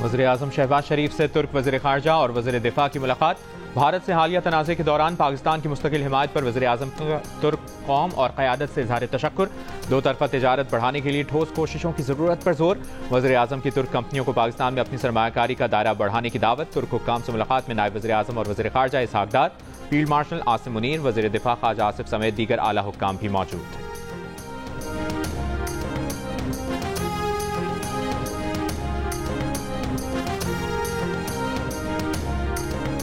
वज़ीर-ए-आज़म शहबाज शरीफ से तुर्क वज़ीर ख़ारजा और वज़ीर दिफ़ा की मुलाकात। भारत से हालिया तनाज़े के दौरान पाकिस्तान की मुस्तकिल हिमायत पर वज़ीर-ए-आज़म का तुर्क कौम और क़यादत से इज़हार तशक्कुर। दो तरफ़ा तिजारत बढ़ाने के लिए ठोस कोशिशों की ज़रूरत पर जोर। वज़ीर-ए-आज़म की तुर्क कंपनियों को पाकिस्तान में अपनी सरमायाकारी का दायरा बढ़ाने की दावत। तुर्क हुक्काम से मुलाकात में नायब वज़ीर-ए-आज़म और वज़ीर ख़ारजा इसहाक़ डार, फील्ड मार्शल आसिम मुनीर, वज़ीर दिफ़ा ख़ाजा आसिफ समेत दीगर आला हुक्काम भी मौजूद थे।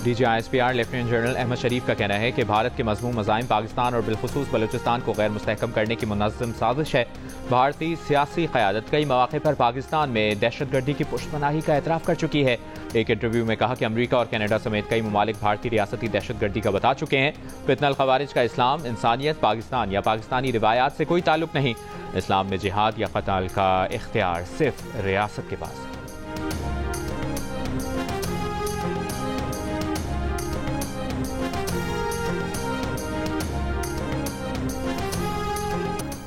DGISPR लेफ्टिनेंट जनरल अहमद शरीफ का कहना है कि भारत के मज़मूम मज़ाहिम पाकिस्तान और बिलखुसूस बलूचिस्तान को गैर मुस्तहकम करने की मुनज़्ज़म साजिश है। भारतीय सियासी क़यादत कई मौक़े पर पाकिस्तान में दहशतगर्दी की पुष्टपनाही का एतराफ़ कर चुकी है। एक इंटरव्यू में कहा कि अमरीका और कनाडा समेत कई ममालिक भारतीय रियासती दहशतगर्दी का बता चुके हैं। फितनल ख़वारिज का इस्लाम, इंसानियत, पाकिस्तान या पाकिस्तानी रिवायात से कोई ताल्लुक नहीं। इस्लाम में जिहाद या क़त्ल का इख्तियार सिर्फ रियासत के पास है।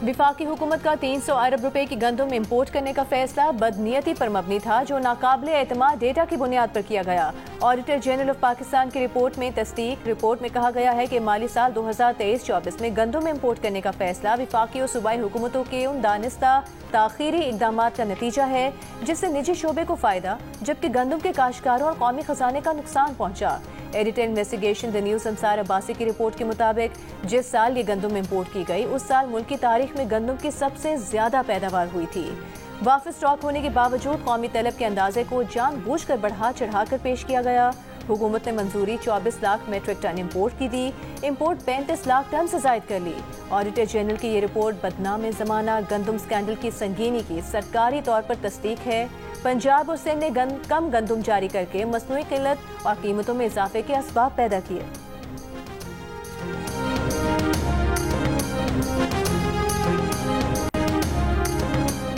विफाकी हुकूमत का 300 अरब रुपए की गंदम इम्पोर्ट करने का फैसला बदनीयती पर मबनी था, जो नाकाबिले एतमाद डेटा की बुनियाद पर किया गया। ऑडिटर जनरल ऑफ पाकिस्तान की रिपोर्ट में तस्दीक। रिपोर्ट में कहा गया है कि माली साल 2023-24 में गंदम इम्पोर्ट करने का फैसला विफाकी और सूबाई हुकूमतों के उन दानिस्ता ताखीरी इकदाम का नतीजा है जिससे निजी शोबे को फायदा जबकि गंदम के काश्तकारों और कौमी खजाने का नुकसान पहुंचा। Editor investigation the news Ansar Abbasi की रिपोर्ट के मुताबिक जिस साल ये गंदम इम्पोर्ट की गई उस साल मुल्क की तारीख में गंदम की सबसे ज्यादा पैदावार हुई थी। वापस स्टॉक होने के बावजूद कौमी तलब के अंदाजे को जानबूझकर बढ़ा चढ़ाकर पेश किया गया। हुकूमत ने मंजूरी 24 लाख मेट्रिक टन इम्पोर्ट की दी, इम्पोर्ट 35 लाख टन से जायद कर ली। ऑडिटर जनरल की ये रिपोर्ट बदनाम ज़माना गंदम स्कैंडल की संगीनी की सरकारी तौर पर तस्दीक है। पंजाब और सिंध ने कम गंदम जारी करके मसनूई किल्लत और कीमतों में इजाफे के असबाब पैदा किए।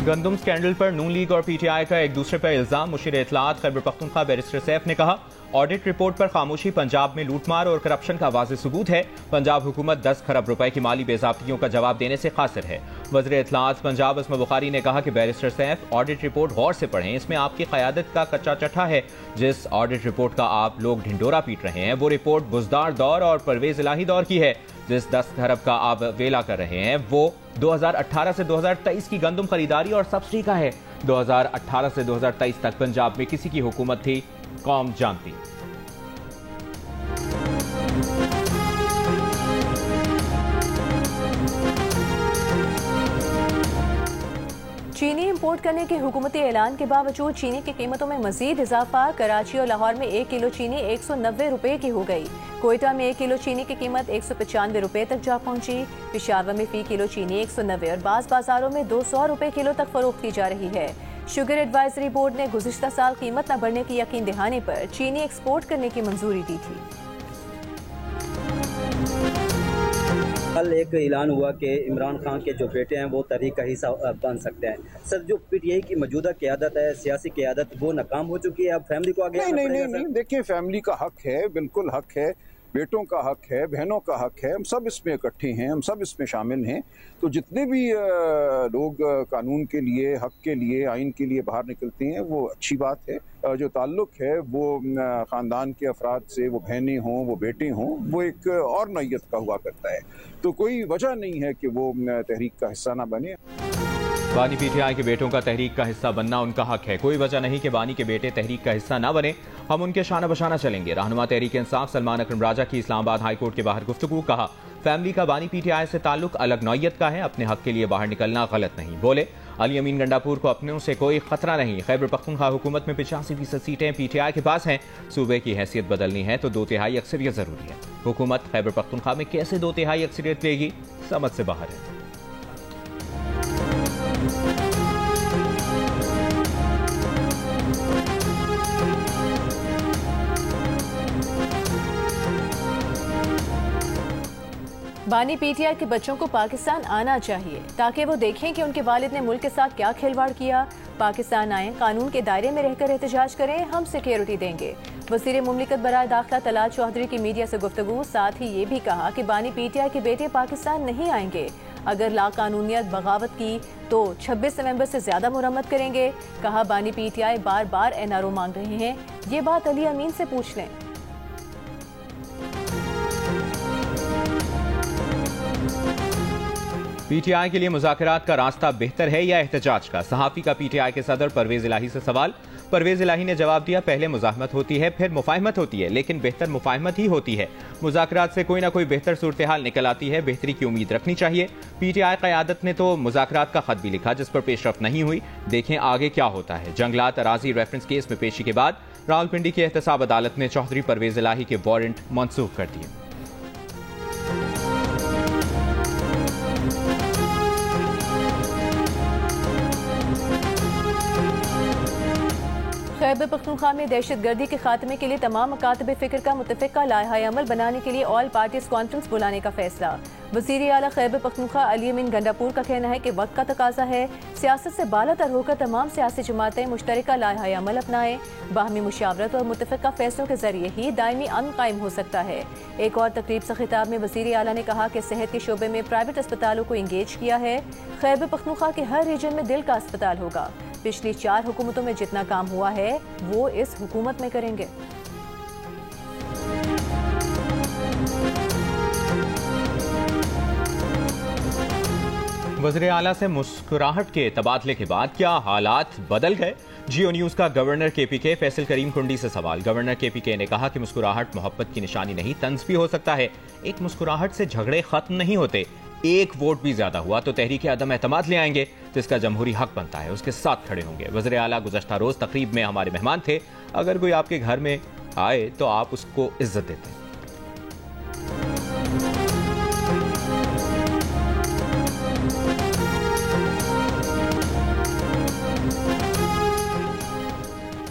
गंदम स्कैंडल पर नून लीग और PTI का एक दूसरे पर इल्जाम। मुशीर इत्तलात खैबर पख्तूनख्वा बैरिस्टर सैफ ने कहा, ऑडिट रिपोर्ट पर खामोशी पंजाब में लूटमार और करप्शन का वाज़ेह सबूत है। पंजाब हुकूमत 10 खरब रुपए की माली बेज़ाब्तियों का जवाब देने से कासिर है। वज़ीर इत्तलात पंजाब अस्मा बुखारी ने कहा कि बैरिस्टर सैफ ऑडिट रिपोर्ट गौर से पढ़ें, इसमें आपकी क़यादत का कच्चा चट्ठा है। जिस ऑडिट रिपोर्ट का आप लोग ढिंडोरा पीट रहे हैं वो रिपोर्ट बुज़दार दौर और परवेज इलाही दौर की है। जिस 10 खरब का आप वेला कर रहे हैं वो 2018 से 2023 की गंदम खरीदारी और सब्सिडी का है। 2018 से 2023 तक पंजाब में किसी की हुकूमत थी, कौम जानती। चीनी इंपोर्ट करने के हुकूमती ऐलान के बावजूद चीनी की कीमतों में मजीद इजाफा। कराची और लाहौर में 1 किलो चीनी 190 रुपए की हो गई। कोयटा में 1 किलो चीनी की कीमत 195 रुपए तक जा पहुंची। पेशावर में फी किलो चीनी 190 और बाज़ बाजारों में 200 रुपए किलो तक फरोख्त की जा रही है। शुगर एडवाइजरी बोर्ड ने गुज़िश्ता साल कीमत न बढ़ने की यकीन दहाने पर चीनी एक्सपोर्ट करने की मंजूरी दी थी। कल एक ऐलान हुआ कि इमरान खान के जो बेटे हैं वो तहरीक का हिस्सा बन सकते हैं। सर, जो PTI की मौजूदा क़यादत है, सियासी क़यादत, वो नाकाम हो चुकी है। अब फैमिली को आगे नहीं, देखिए, फैमिली का हक है, बिल्कुल हक है, बेटों का हक है, बहनों का हक है। हम सब इसमें इकट्ठे हैं, हम सब इसमें शामिल हैं। तो जितने भी लोग कानून के लिए, हक के लिए, आइन के लिए बाहर निकलते हैं वो अच्छी बात है। जो ताल्लुक है वो ख़ानदान के अफराद से, वो बहनें हों, वो बेटे हों, वो एक और नौयत का हुआ करता है। तो कोई वजह नहीं है कि वो तहरीक का हिस्सा ना बने। बानी PTI के बेटों का तहरीक का हिस्सा बनना उनका हक है। कोई वजह नहीं कि बानी के बेटे तहरीक का हिस्सा ना बने। हम उनके शाना बशाना चलेंगे। रहनुमा तहरीक इंसाफ सलमान अकरम राजा की इस्लामाबाद हाई कोर्ट के बाहर गुफ्तगू। कहा, फैमिली का बानी PTI से ताल्लुक अलग नौयत का है, अपने हक के लिए बाहर निकलना गलत नहीं। बोले, अली अमीन गंडापुर को अपनों से कोई खतरा नहीं। खैबर पख्तूनख्वा हुकूमत में 85% सीटें PTI के पास हैं। सूबे की हैसियत बदलनी है तो 2/3 अक्सरियत जरूरी है। हुकूमत खैबर पख्तूनख्वा में कैसे 2/3 अक्सरियत लेगी, समझ से बाहर है। बानी PTI के बच्चों को पाकिस्तान आना चाहिए ताकि वो देखें कि उनके वालिद ने मुल्क के साथ क्या खिलवाड़ किया। पाकिस्तान आए, कानून के दायरे में रहकर एहतजाज करें, हम सिक्योरिटी देंगे। वज़ीर मुमलिकत बराए दाखिला तलाल चौधरी की मीडिया से गुफ्तगू। साथ ही ये भी कहा कि बानी PTI के बेटे पाकिस्तान नहीं आएंगे। अगर लाकानूनियत बगावत की तो 26 नवंबर से ज्यादा मुरम्मत करेंगे। कहा बानी पीटीआई बार बार एनआरओ मांग रहे हैं, ये बात अली अमीन से पूछ लें। पीटीआई के लिए मुज़ाकरात का रास्ता बेहतर है या एहतजाज का? सहाफ़ी का पीटीआई के सदर परवेज इलाही से सवाल। परवेज इलाही ने जवाब दिया, पहले मुज़ाहमत होती है फिर मुफाहमत होती है, लेकिन बेहतर मुफाहमत ही होती है। मुज़ाकरात से कोई ना कोई बेहतर सूरत हाल निकल आती है, बेहतरी की उम्मीद रखनी चाहिए। पीटीआई क़यादत ने तो मुज़ाकरात का खत भी लिखा जिस पर पेशरफ्त नहीं हुई। देखें आगे क्या होता है। जंगलात अराजी रेफरेंस केस में पेशी के बाद रावलपिंडी की एहतसाब अदालत ने चौधरी परवेज इलाही के वारंट मनसूख कर दिए। खैबर पख्तूनख्वा में दहशतगर्दी के खात्मे के लिए तमाम मकातब फ़िक्र का मुतफ़िक़ा लाइहा अमल बनाने के लिए ऑल पार्टीज कॉन्फ्रेंस बुलाने का फैसला। वज़ीर आला खैबर पख्तूनख्वा अली अमीन गंडापुर का कहना है कि वक्त का तकाजा है, सियासत से बालातर होकर तमाम सियासी जमातें मुश्तरका लाइहा अमल अपनाएं। बाहमी मुशावरत और मुतफ़िक़ा फैसलों के जरिए ही दायमी अमन कायम हो सकता है। एक और तकरीब से खिताब में वज़ीर आला ने कहा कि सेहत के शोबे में प्राइवेट अस्पतालों को इंगेज किया है। खैबर पख्तूनख्वा के हर रीजन में दिल का अस्पताल होगा। पिछली 4 हुकूमतों में जितना काम हुआ है वो इस हुकूमत में करेंगे। वज़ीर आला से मुस्कुराहट के तबादले के बाद क्या हालात बदल गए? जियो न्यूज़ का गवर्नर केपीके फैसल करीम कुंडी से सवाल। गवर्नर केपीके ने कहा कि मुस्कुराहट मोहब्बत की निशानी नहीं, तंज भी हो सकता है। एक मुस्कुराहट से झगड़े खत्म नहीं होते। एक वोट भी ज्यादा हुआ तो तहरीक अदम एतमाद ले आएंगे, तो इसका जमहूरी हक बनता है, उसके साथ खड़े होंगे। वज़ीर आला गुज़श्ता रोज तकरीब में हमारे मेहमान थे। अगर कोई आपके घर में आए तो आप उसको इज्जत देते हैं।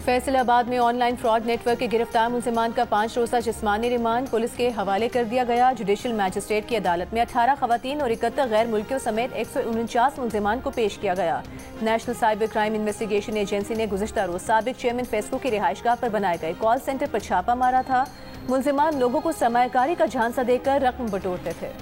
फैसलाबाद में ऑनलाइन फ्रॉड नेटवर्क के गिरफ्तार मुलजिमान का 5 रोज़ा जिस्मानी रिमांड पुलिस के हवाले कर दिया गया। जुडिशल मैजिस्ट्रेट की अदालत में 18 खवातीन और 71 गैर मुल्कियों समेत 149 मुलजिमान को पेश किया गया। National cyber crime investigation agency ने गुज़श्ता रोज साबिक चेयरमैन फेस्को की रिहाइशगाह पर बनाए गए कॉल सेंटर पर छापा मारा था। मुलजिमान लोगों को सरमायाकारी का झांसा देकर रकम बटोरते थे।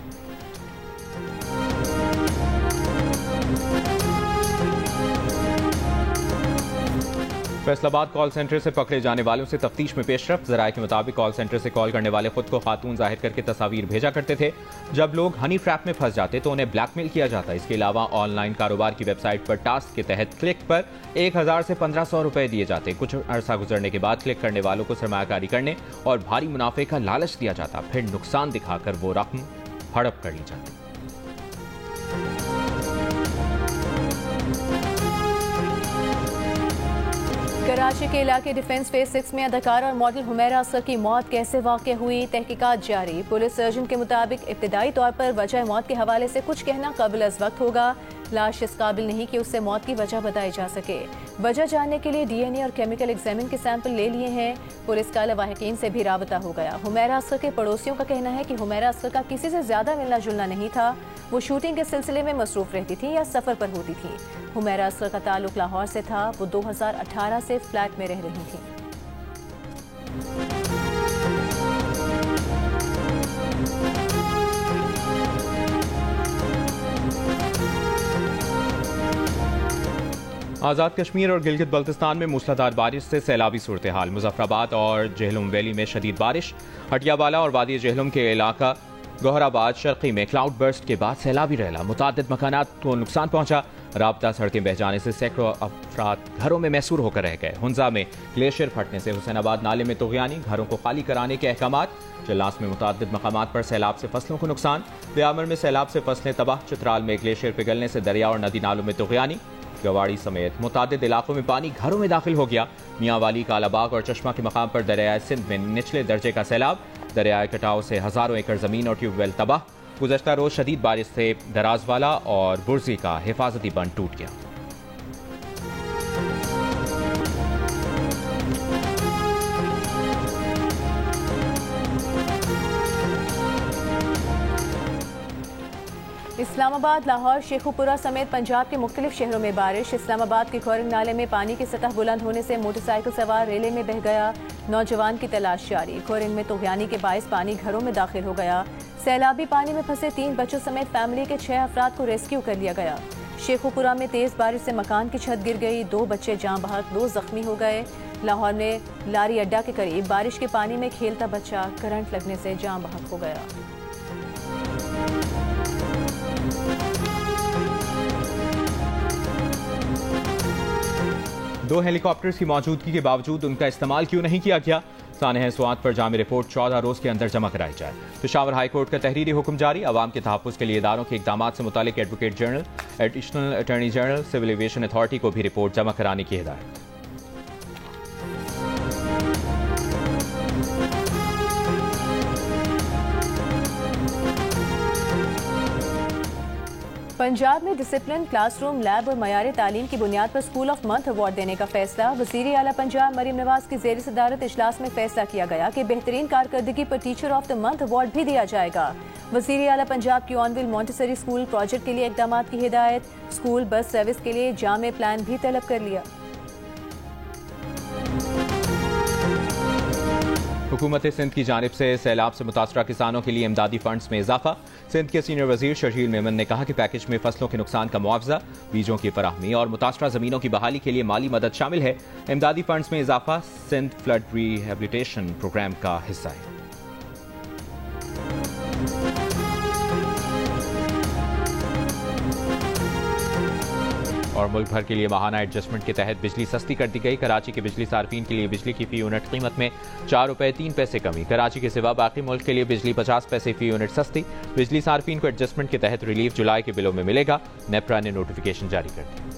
फैसलाबाद कॉल सेंटर से पकड़े जाने वालों से तफ्तीश में पेशरफ्त। ज़राए के मुताबिक कॉल सेंटर से कॉल करने वाले खुद को खातून जाहिर करके तस्वीर भेजा करते थे। जब लोग हनी ट्रैप में फंस जाते तो उन्हें ब्लैकमेल किया जाता। इसके अलावा ऑनलाइन कारोबार की वेबसाइट पर टास्क के तहत क्लिक पर 1000 से 1500 रुपए दिए जाते। कुछ अरसा गुजरने के बाद क्लिक करने वालों को सरमायाकारी करने और भारी मुनाफे का लालच दिया जाता, फिर नुकसान दिखाकर वो रकम हड़प कर ली जाती। कराची के इलाके डिफेंस फेज 6 में अदाकार और मॉडल हुमैरा असगर की मौत कैसे वाक़या हुई, तहकीकात जारी। पुलिस सर्जन के मुताबिक इब्तिदाई तौर पर वजह मौत के हवाले से कुछ कहना काबिल अज़ वक्त होगा। लाश इस काबिल नहीं कि उससे मौत की वजह बताई जा सके। वजह जानने के लिए DNA और केमिकल एग्जामिन के सैंपल ले लिए हैं। पुलिस का लवाहिकीन से भी राबता हो गया। हुमैरा असगर के पड़ोसियों का कहना है कि हुमैरा असगर का किसी से ज्यादा मिलना जुलना नहीं था। वो शूटिंग के सिलसिले में मसरूफ रहती थी या सफर पर होती थी। हुमैरा असगर का ताल्लुक लाहौर से था। वो 2018 से फ्लैट में रह रही थी। आज़ाद कश्मीर और गिलगित बल्तिस्तान में मूसलाधार बारिश से सैलाबी सूरत हाल। मुजफ्फराबाद और जहलुम वैली में शदीद बारिश। हटियावाला और वादी जहलुम के इलाका गौहराबाद शर्की में क्लाउड बर्स्ट के बाद सैलाबी रैला। मुतादिद मकानात को नुकसान पहुंचा। राबता सड़कें बह जाने से सैकड़ों अफराद घरों में मैसूर होकर रह गए। हुंजा में ग्लेशियर फटने से हुसैनाबाद नाले में तुग़यानी, घरों को खाली कराने के अहकामात। जलास में मुतादिद मकामात पर सैलाब से फसलों को नुकसान। ब्यामर में सैलाब से फसलें तबाह। चित्राल में ग्लेशियर पिघलने से दरिया और नदी नालों में तुग़यानी। गवाड़ी समेत मुतादिद इलाकों में पानी घरों में दाखिल हो गया। मियांवाली, कालाबाग और चश्मा के मकाम पर दरियाए सिंध में निचले दर्जे का सैलाब। दरियाए कटाव से हजारों एकड़ जमीन और ट्यूबवेल तबाह। गुज़श्ता रोज शदीद बारिश से दराजवाला और बुर्जी का हिफाजती बंद टूट गया। इस्लाम इस्लामाबाद, लाहौर, शेखुपुरा समेत पंजाब के मुख्तलिफ शहरों में बारिश। इस्लामाबाद के खोरंग नाले में पानी की सतह बुलंद होने से मोटरसाइकिल सवार रेले में बह गया। नौजवान की तलाश जारी। खोरंग में तुगयानी के बायस पानी घरों में दाखिल हो गया। सैलाबी पानी में फंसे 3 बच्चों समेत फैमिली के 6 अफराद को रेस्क्यू कर लिया गया। शेखुपुरा में तेज बारिश से मकान की छत गिर गई। 2 बच्चे जाँ बहक, 2 जख्मी हो गए। लाहौर में लारी अड्डा के करीब बारिश के पानी में खेलता बच्चा करंट लगने से जाँ बहक हो गया। दो हेलीकॉप्टर्स की मौजूदगी के बावजूद उनका इस्तेमाल क्यों नहीं किया गया? सानह स्वात पर जामी रिपोर्ट 14 रोज के अंदर जमा कराई जाए। पेशावर हाई कोर्ट का तहरीरी हुक्म जारी। अवाम के तहफ़्फ़ुज़ के लिए इदारों के इक़दाम से मुतालिक advocate general, additional attorney general, civil aviation authority को भी रिपोर्ट जमा कराने की हिदायत। पंजाब में डिसिप्लिन, क्लासरूम, लैब और मयारी तालीम की बुनियाद पर स्कूल ऑफ मंथ अवार्ड देने का फैसला। वज़ीर आला पंजाब मरीम नवाज की ज़ेर सदारत इजलास में फैसला किया गया कि बेहतरीन कारकर्दगी पर teacher of the month award भी दिया जाएगा। वज़ीर आला पंजाब की ऑनविल मॉन्टेसरी स्कूल प्रोजेक्ट के लिए इक़दामात की हिदायत। स्कूल बस सर्विस के लिए जामे प्लान भी तलब कर लिया। हुकूमत सिंध की जानिब से सैलाब से मुतासरा किसानों के लिए इमदादी फंड्स में इजाफा। सिंध के सीनियर वजीर शर्जील मेमन ने कहा कि पैकेज में फसलों के नुकसान का मुआवजा, बीजों की फराहमी और मुतासरा जमीनों की बहाली के लिए माली मदद शामिल है। इमदादी फंड्स में इजाफा सिंध फ्लड रिहेबिलिटेशन प्रोग्राम का हिस्सा है। और मुल्क भर के लिए माहाना एडजस्टमेंट के तहत बिजली सस्ती कर दी गई। कराची के बिजली सार्फिन के लिए बिजली की फी यूनिट कीमत में 4 रुपए 3 पैसे कमी। कराची के सिवा बाकी मुल्क के लिए बिजली 50 पैसे फी यूनिट सस्ती। बिजली सार्फिन को एडजस्टमेंट के तहत रिलीफ जुलाई के बिलों में मिलेगा। नेपरा ने नोटिफिकेशन जारी कर दी।